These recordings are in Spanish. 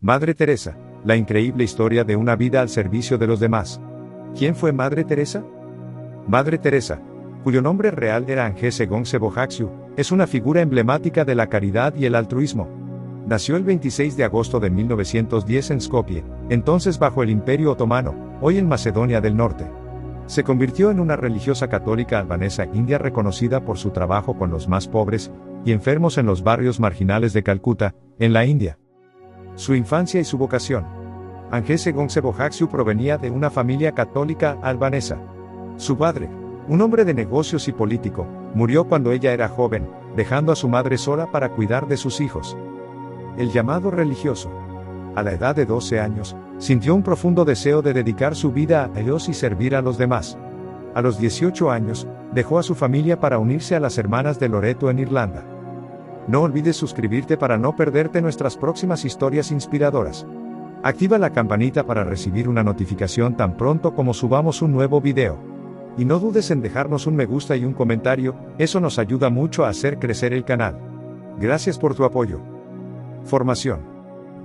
Madre Teresa, la increíble historia de una vida al servicio de los demás. ¿Quién fue Madre Teresa? Madre Teresa, cuyo nombre real era Angese Gonsebojaxiu, es una figura emblemática de la caridad y el altruismo. Nació el 26 de agosto de 1910 en Skopje, entonces bajo el Imperio Otomano, hoy en Macedonia del Norte. Se convirtió en una religiosa católica albanesa india reconocida por su trabajo con los más pobres y enfermos en los barrios marginales de Calcuta, en la India. Su infancia y su vocación. Angese Gonsebojaxiu provenía de una familia católica albanesa. Su padre, un hombre de negocios y político, murió cuando ella era joven, dejando a su madre sola para cuidar de sus hijos. El llamado religioso. A la edad de 12 años, sintió un profundo deseo de dedicar su vida a Dios y servir a los demás. A los 18 años, dejó a su familia para unirse a las Hermanas de Loreto en Irlanda. No olvides suscribirte para no perderte nuestras próximas historias inspiradoras. Activa la campanita para recibir una notificación tan pronto como subamos un nuevo video. Y no dudes en dejarnos un me gusta y un comentario, eso nos ayuda mucho a hacer crecer el canal. Gracias por tu apoyo. Formación.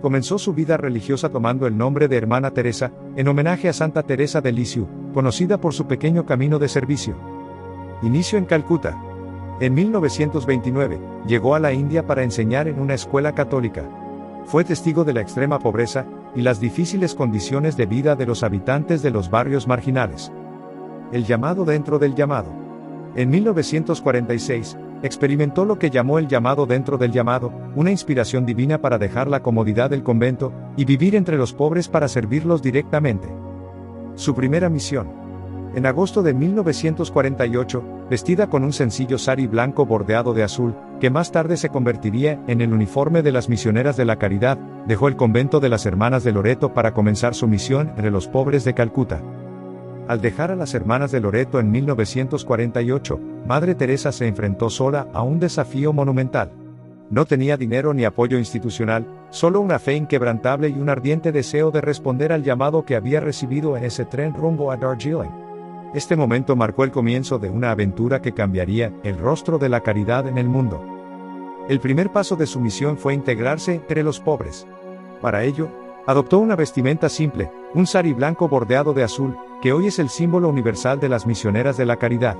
Comenzó su vida religiosa tomando el nombre de Hermana Teresa, en homenaje a Santa Teresa de Lisieux, conocida por su pequeño camino de servicio. Inicio en Calcuta. En 1929, llegó a la India para enseñar en una escuela católica. Fue testigo de la extrema pobreza y las difíciles condiciones de vida de los habitantes de los barrios marginales. El llamado dentro del llamado. En 1946, experimentó lo que llamó el llamado dentro del llamado, una inspiración divina para dejar la comodidad del convento y vivir entre los pobres para servirlos directamente. Su primera misión. En agosto de 1948, vestida con un sencillo sari blanco bordeado de azul, que más tarde se convertiría en el uniforme de las misioneras de la caridad, dejó el convento de las Hermanas de Loreto para comenzar su misión entre los pobres de Calcuta. Al dejar a las Hermanas de Loreto en 1948, Madre Teresa se enfrentó sola a un desafío monumental. No tenía dinero ni apoyo institucional, solo una fe inquebrantable y un ardiente deseo de responder al llamado que había recibido en ese tren rumbo a Darjeeling. Este momento marcó el comienzo de una aventura que cambiaría el rostro de la caridad en el mundo. El primer paso de su misión fue integrarse entre los pobres. Para ello, adoptó una vestimenta simple, un sari blanco bordeado de azul, que hoy es el símbolo universal de las misioneras de la caridad.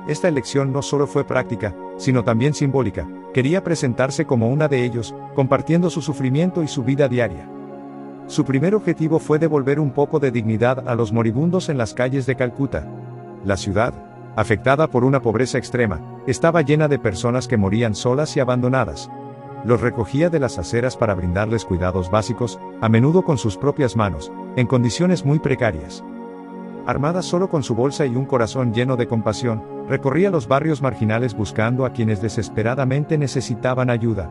Esta elección no solo fue práctica, sino también simbólica. Quería presentarse como una de ellos, compartiendo su sufrimiento y su vida diaria. Su primer objetivo fue devolver un poco de dignidad a los moribundos en las calles de Calcuta. La ciudad, afectada por una pobreza extrema, estaba llena de personas que morían solas y abandonadas. Los recogía de las aceras para brindarles cuidados básicos, a menudo con sus propias manos, en condiciones muy precarias. Armada solo con su bolsa y un corazón lleno de compasión, recorría los barrios marginales buscando a quienes desesperadamente necesitaban ayuda.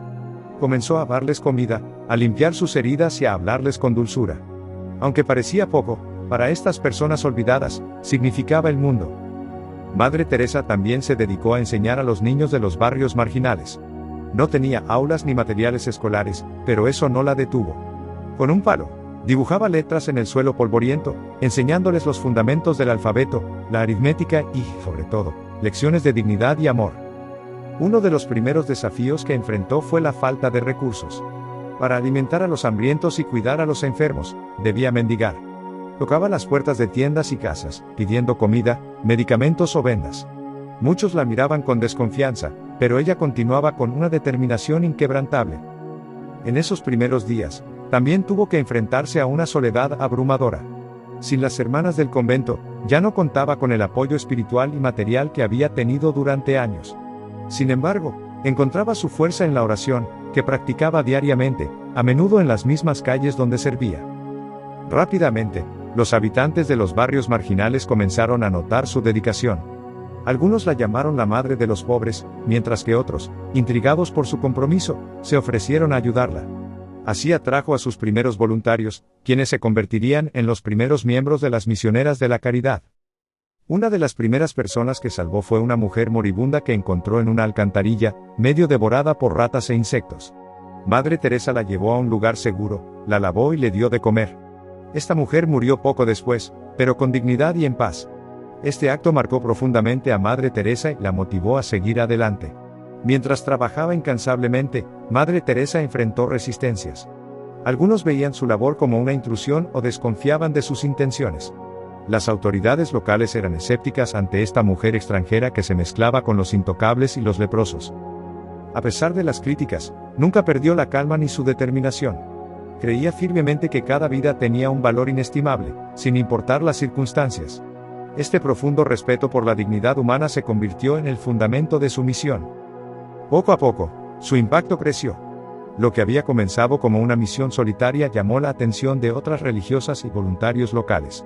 Comenzó a darles comida, a limpiar sus heridas y a hablarles con dulzura. Aunque parecía poco, para estas personas olvidadas, significaba el mundo. Madre Teresa también se dedicó a enseñar a los niños de los barrios marginales. No tenía aulas ni materiales escolares, pero eso no la detuvo. Con un palo, dibujaba letras en el suelo polvoriento, enseñándoles los fundamentos del alfabeto, la aritmética y, sobre todo, lecciones de dignidad y amor. Uno de los primeros desafíos que enfrentó fue la falta de recursos. Para alimentar a los hambrientos y cuidar a los enfermos, debía mendigar. Tocaba las puertas de tiendas y casas, pidiendo comida, medicamentos o vendas. Muchos la miraban con desconfianza, pero ella continuaba con una determinación inquebrantable. En esos primeros días, también tuvo que enfrentarse a una soledad abrumadora. Sin las hermanas del convento, ya no contaba con el apoyo espiritual y material que había tenido durante años. Sin embargo, encontraba su fuerza en la oración, que practicaba diariamente, a menudo en las mismas calles donde servía. Rápidamente, los habitantes de los barrios marginales comenzaron a notar su dedicación. Algunos la llamaron la madre de los pobres, mientras que otros, intrigados por su compromiso, se ofrecieron a ayudarla. Así atrajo a sus primeros voluntarios, quienes se convertirían en los primeros miembros de las misioneras de la caridad. Una de las primeras personas que salvó fue una mujer moribunda que encontró en una alcantarilla, medio devorada por ratas e insectos. Madre Teresa la llevó a un lugar seguro, la lavó y le dio de comer. Esta mujer murió poco después, pero con dignidad y en paz. Este acto marcó profundamente a Madre Teresa y la motivó a seguir adelante. Mientras trabajaba incansablemente, Madre Teresa enfrentó resistencias. Algunos veían su labor como una intrusión o desconfiaban de sus intenciones. Las autoridades locales eran escépticas ante esta mujer extranjera que se mezclaba con los intocables y los leprosos. A pesar de las críticas, nunca perdió la calma ni su determinación. Creía firmemente que cada vida tenía un valor inestimable, sin importar las circunstancias. Este profundo respeto por la dignidad humana se convirtió en el fundamento de su misión. Poco a poco, su impacto creció. Lo que había comenzado como una misión solitaria llamó la atención de otras religiosas y voluntarios locales.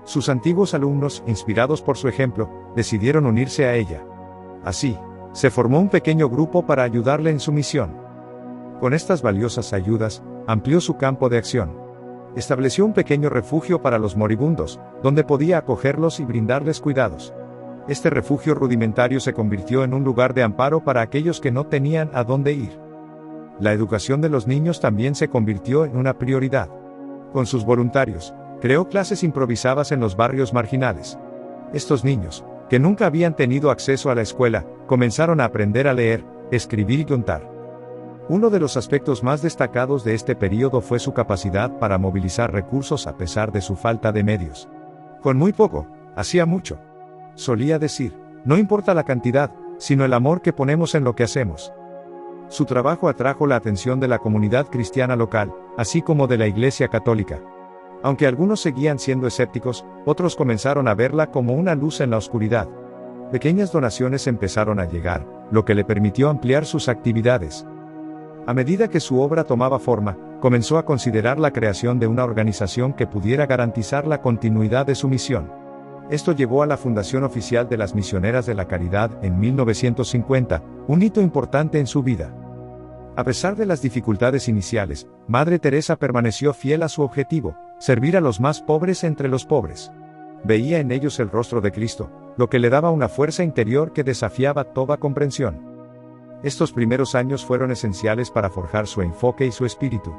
Sus antiguos alumnos, inspirados por su ejemplo, decidieron unirse a ella. Así, se formó un pequeño grupo para ayudarle en su misión. Con estas valiosas ayudas, amplió su campo de acción. Estableció un pequeño refugio para los moribundos, donde podía acogerlos y brindarles cuidados. Este refugio rudimentario se convirtió en un lugar de amparo para aquellos que no tenían a dónde ir. La educación de los niños también se convirtió en una prioridad. Con sus voluntarios, creó clases improvisadas en los barrios marginales. Estos niños, que nunca habían tenido acceso a la escuela, comenzaron a aprender a leer, escribir y contar. Uno de los aspectos más destacados de este período fue su capacidad para movilizar recursos a pesar de su falta de medios. Con muy poco, hacía mucho. Solía decir, no importa la cantidad, sino el amor que ponemos en lo que hacemos. Su trabajo atrajo la atención de la comunidad cristiana local, así como de la Iglesia Católica. Aunque algunos seguían siendo escépticos, otros comenzaron a verla como una luz en la oscuridad. Pequeñas donaciones empezaron a llegar, lo que le permitió ampliar sus actividades. A medida que su obra tomaba forma, comenzó a considerar la creación de una organización que pudiera garantizar la continuidad de su misión. Esto llevó a la fundación oficial de las Misioneras de la Caridad en 1950, un hito importante en su vida. A pesar de las dificultades iniciales, Madre Teresa permaneció fiel a su objetivo, servir a los más pobres entre los pobres. Veía en ellos el rostro de Cristo, lo que le daba una fuerza interior que desafiaba toda comprensión. Estos primeros años fueron esenciales para forjar su enfoque y su espíritu.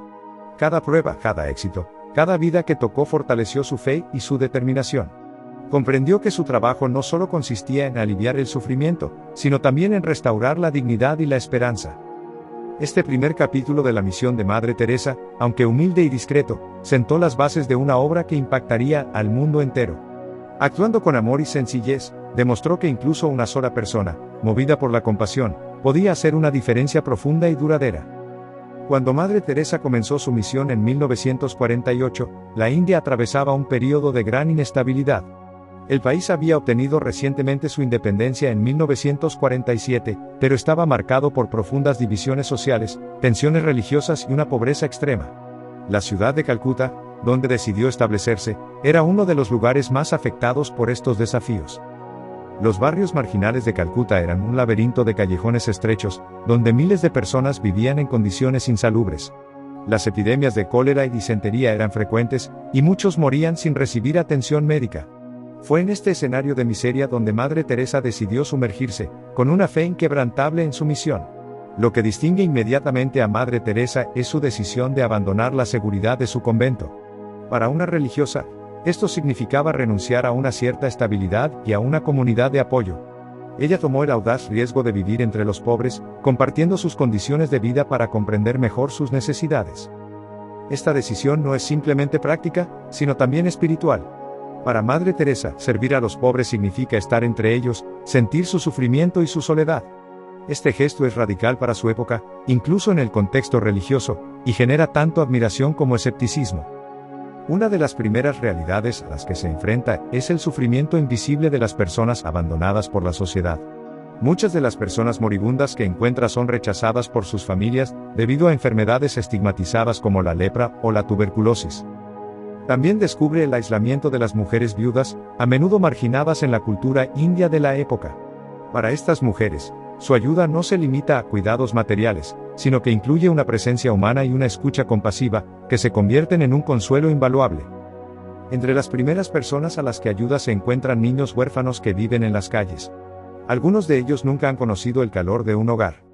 Cada prueba, cada éxito, cada vida que tocó fortaleció su fe y su determinación. Comprendió que su trabajo no solo consistía en aliviar el sufrimiento, sino también en restaurar la dignidad y la esperanza. Este primer capítulo de la misión de Madre Teresa, aunque humilde y discreto, sentó las bases de una obra que impactaría al mundo entero. Actuando con amor y sencillez, demostró que incluso una sola persona, movida por la compasión, podía hacer una diferencia profunda y duradera. Cuando Madre Teresa comenzó su misión en 1948, la India atravesaba un período de gran inestabilidad. El país había obtenido recientemente su independencia en 1947, pero estaba marcado por profundas divisiones sociales, tensiones religiosas y una pobreza extrema. La ciudad de Calcuta, donde decidió establecerse, era uno de los lugares más afectados por estos desafíos. Los barrios marginales de Calcuta eran un laberinto de callejones estrechos, donde miles de personas vivían en condiciones insalubres. Las epidemias de cólera y disentería eran frecuentes, y muchos morían sin recibir atención médica. Fue en este escenario de miseria donde Madre Teresa decidió sumergirse, con una fe inquebrantable en su misión. Lo que distingue inmediatamente a Madre Teresa es su decisión de abandonar la seguridad de su convento. Para una religiosa, esto significaba renunciar a una cierta estabilidad y a una comunidad de apoyo. Ella tomó el audaz riesgo de vivir entre los pobres, compartiendo sus condiciones de vida para comprender mejor sus necesidades. Esta decisión no es simplemente práctica, sino también espiritual. Para Madre Teresa, servir a los pobres significa estar entre ellos, sentir su sufrimiento y su soledad. Este gesto es radical para su época, incluso en el contexto religioso, y genera tanto admiración como escepticismo. Una de las primeras realidades a las que se enfrenta es el sufrimiento invisible de las personas abandonadas por la sociedad. Muchas de las personas moribundas que encuentra son rechazadas por sus familias, debido a enfermedades estigmatizadas como la lepra o la tuberculosis. También descubre el aislamiento de las mujeres viudas, a menudo marginadas en la cultura india de la época. Para estas mujeres, su ayuda no se limita a cuidados materiales, sino que incluye una presencia humana y una escucha compasiva, que se convierten en un consuelo invaluable. Entre las primeras personas a las que ayuda se encuentran niños huérfanos que viven en las calles. Algunos de ellos nunca han conocido el calor de un hogar.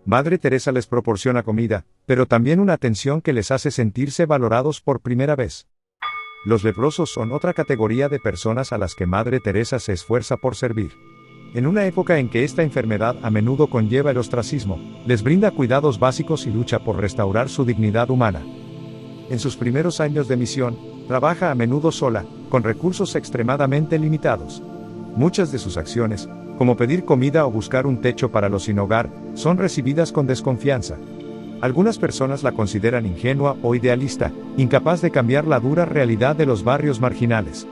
Madre Teresa les proporciona comida, pero también una atención que les hace sentirse valorados por primera vez. Los leprosos son otra categoría de personas a las que Madre Teresa se esfuerza por servir. En una época en que esta enfermedad a menudo conlleva el ostracismo, les brinda cuidados básicos y lucha por restaurar su dignidad humana. En sus primeros años de misión, trabaja a menudo sola, con recursos extremadamente limitados. Muchas de sus acciones, como pedir comida o buscar un techo para los sin hogar, son recibidas con desconfianza. Algunas personas la consideran ingenua o idealista, incapaz de cambiar la dura realidad de los barrios marginales.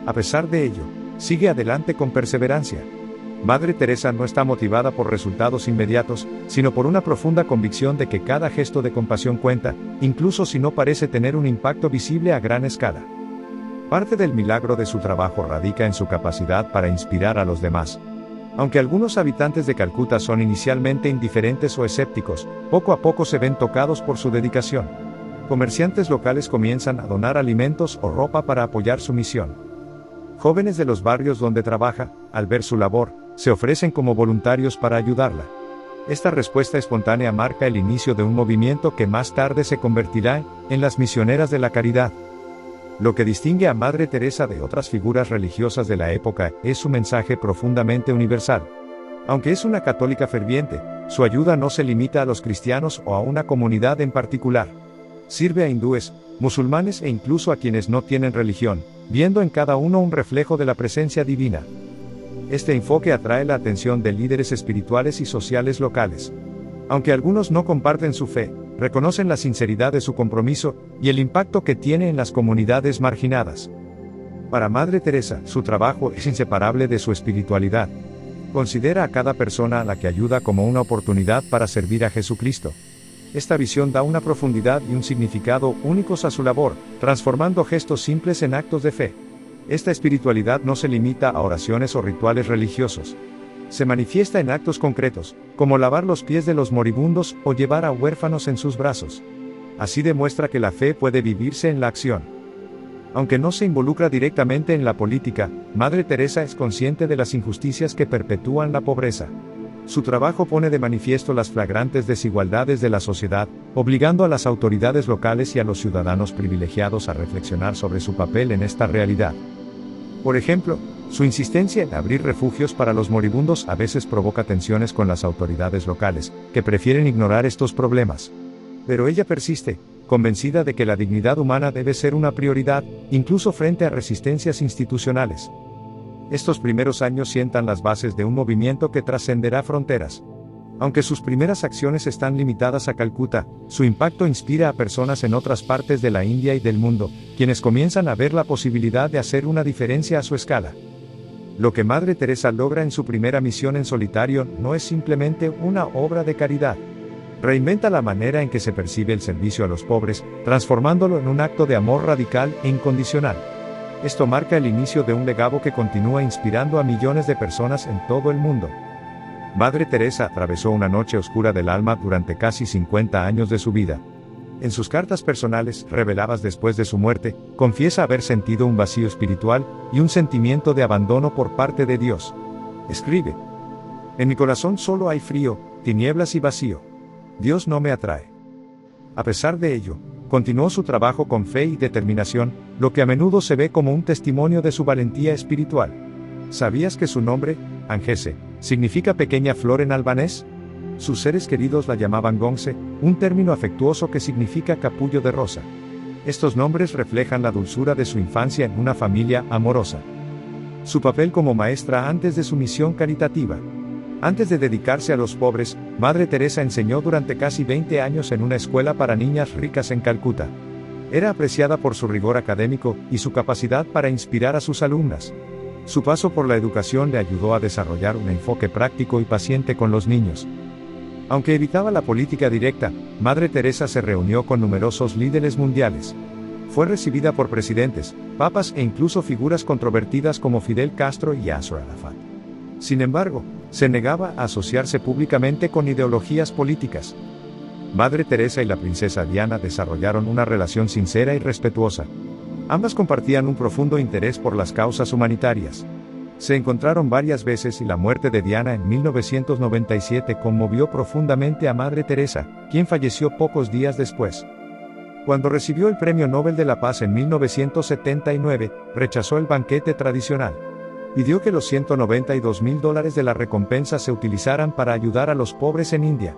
A pesar de ello, sigue adelante con perseverancia. Madre Teresa no está motivada por resultados inmediatos, sino por una profunda convicción de que cada gesto de compasión cuenta, incluso si no parece tener un impacto visible a gran escala. Parte del milagro de su trabajo radica en su capacidad para inspirar a los demás. Aunque algunos habitantes de Calcuta son inicialmente indiferentes o escépticos, poco a poco se ven tocados por su dedicación. Comerciantes locales comienzan a donar alimentos o ropa para apoyar su misión. Jóvenes de los barrios donde trabaja, al ver su labor, se ofrecen como voluntarios para ayudarla. Esta respuesta espontánea marca el inicio de un movimiento que más tarde se convertirá en las Misioneras de la Caridad. Lo que distingue a Madre Teresa de otras figuras religiosas de la época es su mensaje profundamente universal. Aunque es una católica ferviente, su ayuda no se limita a los cristianos o a una comunidad en particular. Sirve a hindúes, musulmanes e incluso a quienes no tienen religión, viendo en cada uno un reflejo de la presencia divina. Este enfoque atrae la atención de líderes espirituales y sociales locales. Aunque algunos no comparten su fe, reconocen la sinceridad de su compromiso y el impacto que tiene en las comunidades marginadas. Para Madre Teresa, su trabajo es inseparable de su espiritualidad. Considera a cada persona a la que ayuda como una oportunidad para servir a Jesucristo. Esta visión da una profundidad y un significado únicos a su labor, transformando gestos simples en actos de fe. Esta espiritualidad no se limita a oraciones o rituales religiosos. Se manifiesta en actos concretos, como lavar los pies de los moribundos o llevar a huérfanos en sus brazos. Así demuestra que la fe puede vivirse en la acción. Aunque no se involucra directamente en la política, Madre Teresa es consciente de las injusticias que perpetúan la pobreza. Su trabajo pone de manifiesto las flagrantes desigualdades de la sociedad, obligando a las autoridades locales y a los ciudadanos privilegiados a reflexionar sobre su papel en esta realidad. Por ejemplo, su insistencia en abrir refugios para los moribundos a veces provoca tensiones con las autoridades locales, que prefieren ignorar estos problemas. Pero ella persiste, convencida de que la dignidad humana debe ser una prioridad, incluso frente a resistencias institucionales. Estos primeros años sientan las bases de un movimiento que trascenderá fronteras. Aunque sus primeras acciones están limitadas a Calcuta, su impacto inspira a personas en otras partes de la India y del mundo, quienes comienzan a ver la posibilidad de hacer una diferencia a su escala. Lo que Madre Teresa logra en su primera misión en solitario no es simplemente una obra de caridad. Reinventa la manera en que se percibe el servicio a los pobres, transformándolo en un acto de amor radical e incondicional. Esto marca el inicio de un legado que continúa inspirando a millones de personas en todo el mundo. Madre Teresa atravesó una noche oscura del alma durante casi 50 años de su vida. En sus cartas personales, reveladas después de su muerte, confiesa haber sentido un vacío espiritual y un sentimiento de abandono por parte de Dios. Escribe: "En mi corazón solo hay frío, tinieblas y vacío. Dios no me atrae". A pesar de ello, continuó su trabajo con fe y determinación, lo que a menudo se ve como un testimonio de su valentía espiritual. ¿Sabías que su nombre, Angese, significa pequeña flor en albanés? Sus seres queridos la llamaban Gonse, un término afectuoso que significa capullo de rosa. Estos nombres reflejan la dulzura de su infancia en una familia amorosa. Su papel como maestra antes de su misión caritativa. Antes de dedicarse a los pobres, Madre Teresa enseñó durante casi 20 años en una escuela para niñas ricas en Calcuta. Era apreciada por su rigor académico y su capacidad para inspirar a sus alumnas. Su paso por la educación le ayudó a desarrollar un enfoque práctico y paciente con los niños. Aunque evitaba la política directa, Madre Teresa se reunió con numerosos líderes mundiales. Fue recibida por presidentes, papas e incluso figuras controvertidas como Fidel Castro y Yasser Arafat. Sin embargo, se negaba a asociarse públicamente con ideologías políticas. Madre Teresa y la princesa Diana desarrollaron una relación sincera y respetuosa. Ambas compartían un profundo interés por las causas humanitarias. Se encontraron varias veces y la muerte de Diana en 1997 conmovió profundamente a Madre Teresa, quien falleció pocos días después. Cuando recibió el Premio Nobel de la Paz en 1979, rechazó el banquete tradicional. Pidió que los $192.000 de la recompensa se utilizaran para ayudar a los pobres en India.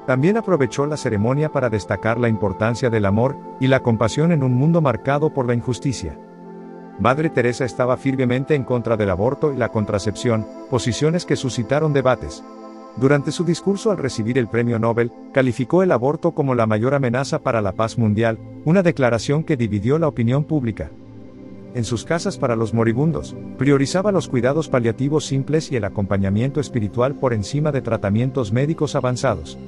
También aprovechó la ceremonia para destacar la importancia del amor y la compasión en un mundo marcado por la injusticia. Madre Teresa estaba firmemente en contra del aborto y la contracepción, posiciones que suscitaron debates. Durante su discurso al recibir el premio Nobel, calificó el aborto como la mayor amenaza para la paz mundial, una declaración que dividió la opinión pública. En sus casas para los moribundos, priorizaba los cuidados paliativos simples y el acompañamiento espiritual por encima de tratamientos médicos avanzados.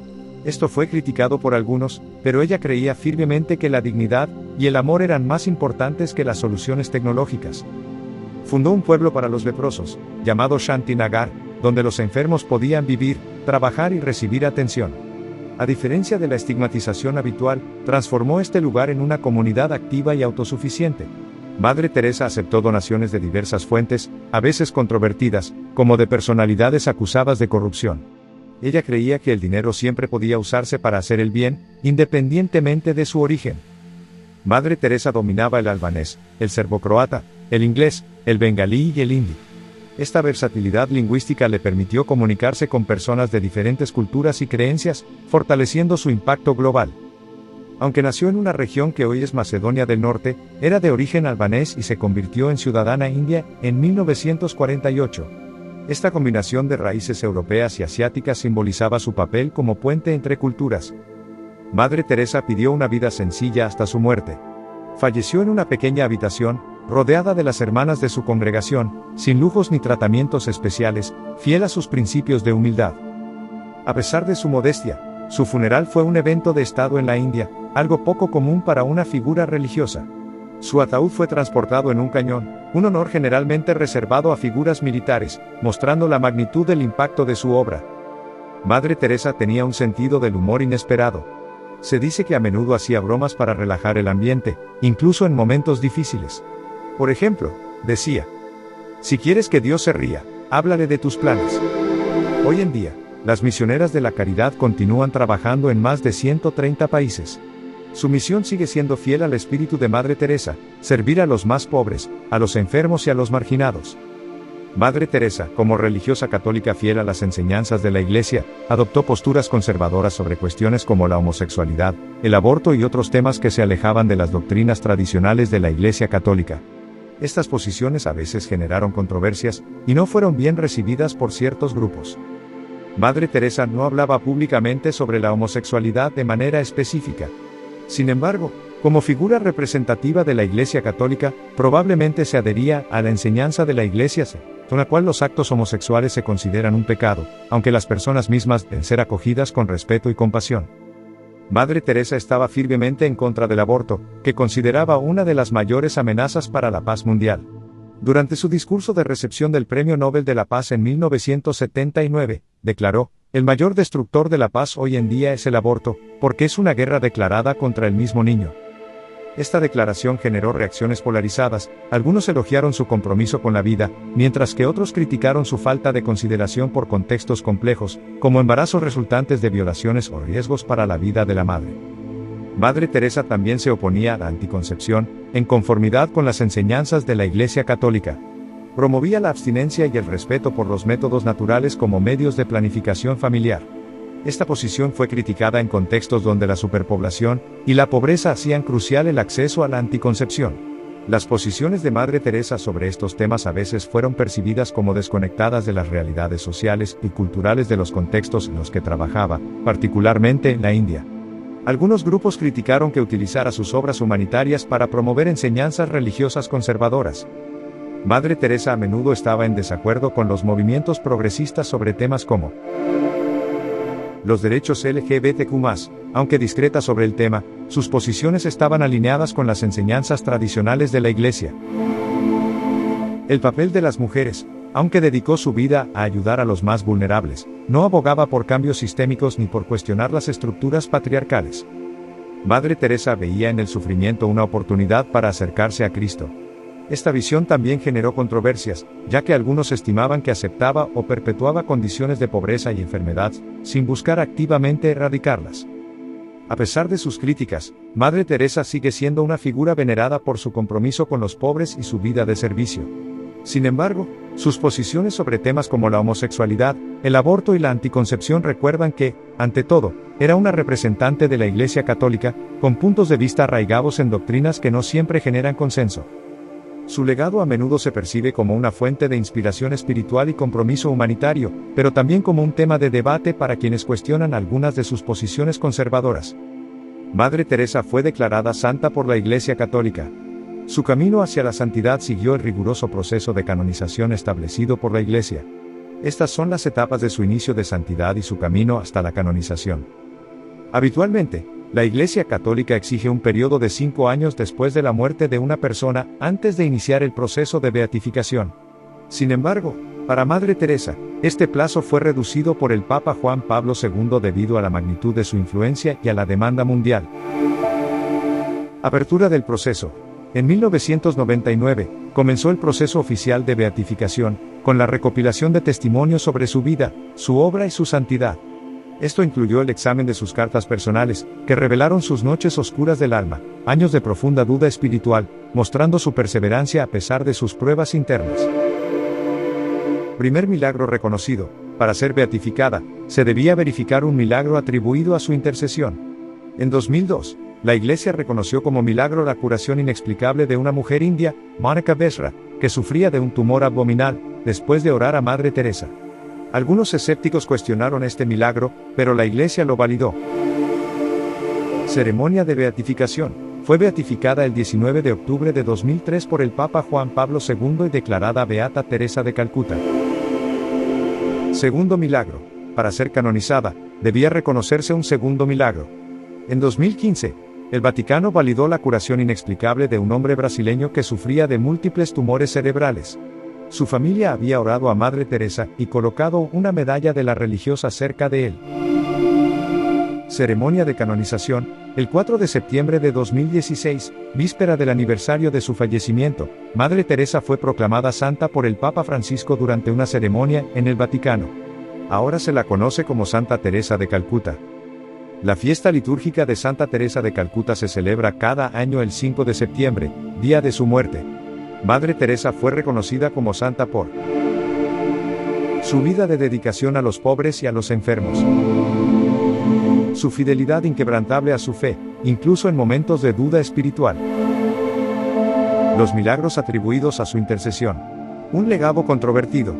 Esto fue criticado por algunos, pero ella creía firmemente que la dignidad y el amor eran más importantes que las soluciones tecnológicas. Fundó un pueblo para los leprosos, llamado Shantinagar, donde los enfermos podían vivir, trabajar y recibir atención. A diferencia de la estigmatización habitual, transformó este lugar en una comunidad activa y autosuficiente. Madre Teresa aceptó donaciones de diversas fuentes, a veces controvertidas, como de personalidades acusadas de corrupción. Ella creía que el dinero siempre podía usarse para hacer el bien, independientemente de su origen. Madre Teresa dominaba el albanés, el serbocroata, el inglés, el bengalí y el hindi. Esta versatilidad lingüística le permitió comunicarse con personas de diferentes culturas y creencias, fortaleciendo su impacto global. Aunque nació en una región que hoy es Macedonia del Norte, era de origen albanés y se convirtió en ciudadana india en 1948. Esta combinación de raíces europeas y asiáticas simbolizaba su papel como puente entre culturas. Madre Teresa pidió una vida sencilla hasta su muerte. Falleció en una pequeña habitación, rodeada de las hermanas de su congregación, sin lujos ni tratamientos especiales, fiel a sus principios de humildad. A pesar de su modestia, su funeral fue un evento de estado en la India, algo poco común para una figura religiosa. Su ataúd fue transportado en un cañón, un honor generalmente reservado a figuras militares, mostrando la magnitud del impacto de su obra. Madre Teresa tenía un sentido del humor inesperado. Se dice que a menudo hacía bromas para relajar el ambiente, incluso en momentos difíciles. Por ejemplo, decía: "Si quieres que Dios se ría, háblale de tus planes". Hoy en día, las misioneras de la caridad continúan trabajando en más de 130 países. Su misión sigue siendo fiel al espíritu de Madre Teresa, servir a los más pobres, a los enfermos y a los marginados. Madre Teresa, como religiosa católica fiel a las enseñanzas de la Iglesia, adoptó posturas conservadoras sobre cuestiones como la homosexualidad, el aborto y otros temas que se alejaban de las doctrinas tradicionales de la Iglesia católica. Estas posiciones a veces generaron controversias, y no fueron bien recibidas por ciertos grupos. Madre Teresa no hablaba públicamente sobre la homosexualidad de manera específica. Sin embargo, como figura representativa de la Iglesia católica, probablemente se adhería a la enseñanza de la Iglesia, con la cual los actos homosexuales se consideran un pecado, aunque las personas mismas deben ser acogidas con respeto y compasión. Madre Teresa estaba firmemente en contra del aborto, que consideraba una de las mayores amenazas para la paz mundial. Durante su discurso de recepción del Premio Nobel de la Paz en 1979, declaró: "El mayor destructor de la paz hoy en día es el aborto, porque es una guerra declarada contra el mismo niño". Esta declaración generó reacciones polarizadas, algunos elogiaron su compromiso con la vida, mientras que otros criticaron su falta de consideración por contextos complejos, como embarazos resultantes de violaciones o riesgos para la vida de la madre. Madre Teresa también se oponía a la anticoncepción, en conformidad con las enseñanzas de la Iglesia católica. Promovía la abstinencia y el respeto por los métodos naturales como medios de planificación familiar. Esta posición fue criticada en contextos donde la superpoblación y la pobreza hacían crucial el acceso a la anticoncepción. Las posiciones de Madre Teresa sobre estos temas a veces fueron percibidas como desconectadas de las realidades sociales y culturales de los contextos en los que trabajaba, particularmente en la India. Algunos grupos criticaron que utilizara sus obras humanitarias para promover enseñanzas religiosas conservadoras. Madre Teresa a menudo estaba en desacuerdo con los movimientos progresistas sobre temas como los derechos LGBTQ+, aunque discreta sobre el tema, sus posiciones estaban alineadas con las enseñanzas tradicionales de la Iglesia. El papel de las mujeres, aunque dedicó su vida a ayudar a los más vulnerables, no abogaba por cambios sistémicos ni por cuestionar las estructuras patriarcales. Madre Teresa veía en el sufrimiento una oportunidad para acercarse a Cristo. Esta visión también generó controversias, ya que algunos estimaban que aceptaba o perpetuaba condiciones de pobreza y enfermedad, sin buscar activamente erradicarlas. A pesar de sus críticas, Madre Teresa sigue siendo una figura venerada por su compromiso con los pobres y su vida de servicio. Sin embargo, sus posiciones sobre temas como la homosexualidad, el aborto y la anticoncepción recuerdan que, ante todo, era una representante de la Iglesia Católica, con puntos de vista arraigados en doctrinas que no siempre generan consenso. Su legado a menudo se percibe como una fuente de inspiración espiritual y compromiso humanitario, pero también como un tema de debate para quienes cuestionan algunas de sus posiciones conservadoras. Madre Teresa fue declarada santa por la Iglesia Católica. Su camino hacia la santidad siguió el riguroso proceso de canonización establecido por la Iglesia. Estas son las etapas de su inicio de santidad y su camino hasta la canonización. Habitualmente, la Iglesia Católica exige un periodo de 5 años después de la muerte de una persona antes de iniciar el proceso de beatificación. Sin embargo, para Madre Teresa, este plazo fue reducido por el Papa Juan Pablo II debido a la magnitud de su influencia y a la demanda mundial. Apertura del proceso. En 1999, comenzó el proceso oficial de beatificación, con la recopilación de testimonios sobre su vida, su obra y su santidad. Esto incluyó el examen de sus cartas personales, que revelaron sus noches oscuras del alma, años de profunda duda espiritual, mostrando su perseverancia a pesar de sus pruebas internas. Primer milagro reconocido. Para ser beatificada, se debía verificar un milagro atribuido a su intercesión. En 2002, la Iglesia reconoció como milagro la curación inexplicable de una mujer india, Monica Besra, que sufría de un tumor abdominal, después de orar a Madre Teresa. Algunos escépticos cuestionaron este milagro, pero la Iglesia lo validó. Ceremonia de beatificación. Fue beatificada el 19 de octubre de 2003 por el Papa Juan Pablo II y declarada Beata Teresa de Calcuta. Segundo milagro. Para ser canonizada, debía reconocerse un segundo milagro. En 2015, el Vaticano validó la curación inexplicable de un hombre brasileño que sufría de múltiples tumores cerebrales. Su familia había orado a Madre Teresa y colocado una medalla de la religiosa cerca de él. Ceremonia de canonización. El 4 de septiembre de 2016, víspera del aniversario de su fallecimiento, Madre Teresa fue proclamada santa por el Papa Francisco durante una ceremonia en el Vaticano. Ahora se la conoce como Santa Teresa de Calcuta. La fiesta litúrgica de Santa Teresa de Calcuta se celebra cada año el 5 de septiembre, día de su muerte. Madre Teresa fue reconocida como santa por su vida de dedicación a los pobres y a los enfermos, su fidelidad inquebrantable a su fe, incluso en momentos de duda espiritual, los milagros atribuidos a su intercesión, un legado controvertido.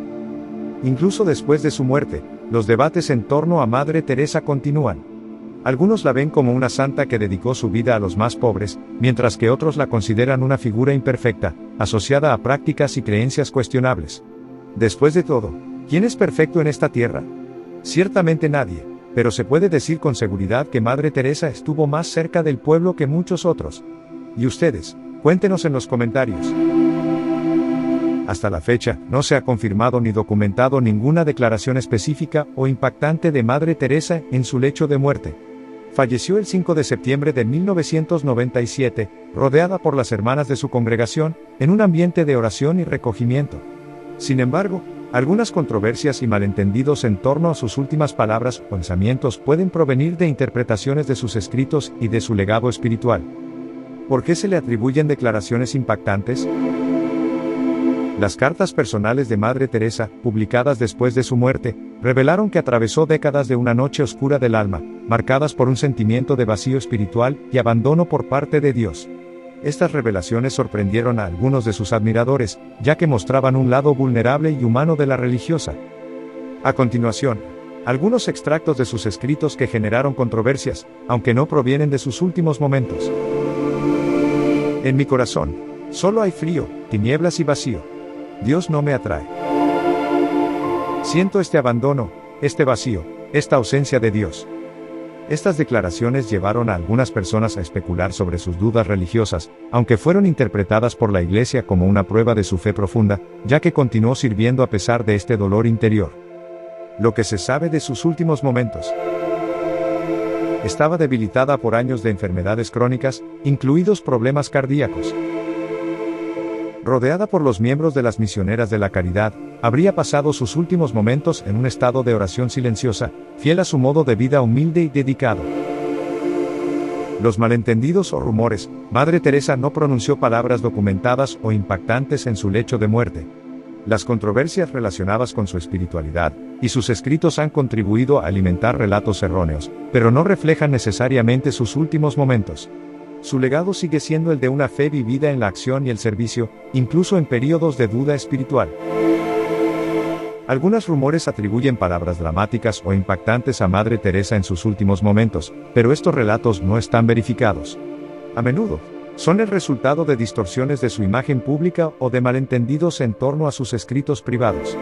Incluso después de su muerte, los debates en torno a Madre Teresa continúan. Algunos la ven como una santa que dedicó su vida a los más pobres, mientras que otros la consideran una figura imperfecta, asociada a prácticas y creencias cuestionables. Después de todo, ¿quién es perfecto en esta tierra? Ciertamente nadie, pero se puede decir con seguridad que Madre Teresa estuvo más cerca del pueblo que muchos otros. ¿Y ustedes? Cuéntenos en los comentarios. Hasta la fecha, no se ha confirmado ni documentado ninguna declaración específica o impactante de Madre Teresa en su lecho de muerte. Falleció el 5 de septiembre de 1997, rodeada por las hermanas de su congregación, en un ambiente de oración y recogimiento. Sin embargo, algunas controversias y malentendidos en torno a sus últimas palabras o pensamientos pueden provenir de interpretaciones de sus escritos y de su legado espiritual. ¿Por qué se le atribuyen declaraciones impactantes? Las cartas personales de Madre Teresa, publicadas después de su muerte, revelaron que atravesó décadas de una noche oscura del alma, marcadas por un sentimiento de vacío espiritual y abandono por parte de Dios. Estas revelaciones sorprendieron a algunos de sus admiradores, ya que mostraban un lado vulnerable y humano de la religiosa. A continuación, algunos extractos de sus escritos que generaron controversias, aunque no provienen de sus últimos momentos. En mi corazón, solo hay frío, tinieblas y vacío. Dios no me atrae. Siento este abandono, este vacío, esta ausencia de Dios. Estas declaraciones llevaron a algunas personas a especular sobre sus dudas religiosas, aunque fueron interpretadas por la Iglesia como una prueba de su fe profunda, ya que continuó sirviendo a pesar de este dolor interior. Lo que se sabe de sus últimos momentos. Estaba debilitada por años de enfermedades crónicas, incluidos problemas cardíacos. Rodeada por los miembros de las Misioneras de la Caridad, habría pasado sus últimos momentos en un estado de oración silenciosa, fiel a su modo de vida humilde y dedicado. Los malentendidos o rumores. Madre Teresa no pronunció palabras documentadas o impactantes en su lecho de muerte. Las controversias relacionadas con su espiritualidad y sus escritos han contribuido a alimentar relatos erróneos, pero no reflejan necesariamente sus últimos momentos. Su legado sigue siendo el de una fe vivida en la acción y el servicio, incluso en períodos de duda espiritual. Algunos rumores atribuyen palabras dramáticas o impactantes a Madre Teresa en sus últimos momentos, pero estos relatos no están verificados. A menudo, son el resultado de distorsiones de su imagen pública o de malentendidos en torno a sus escritos privados.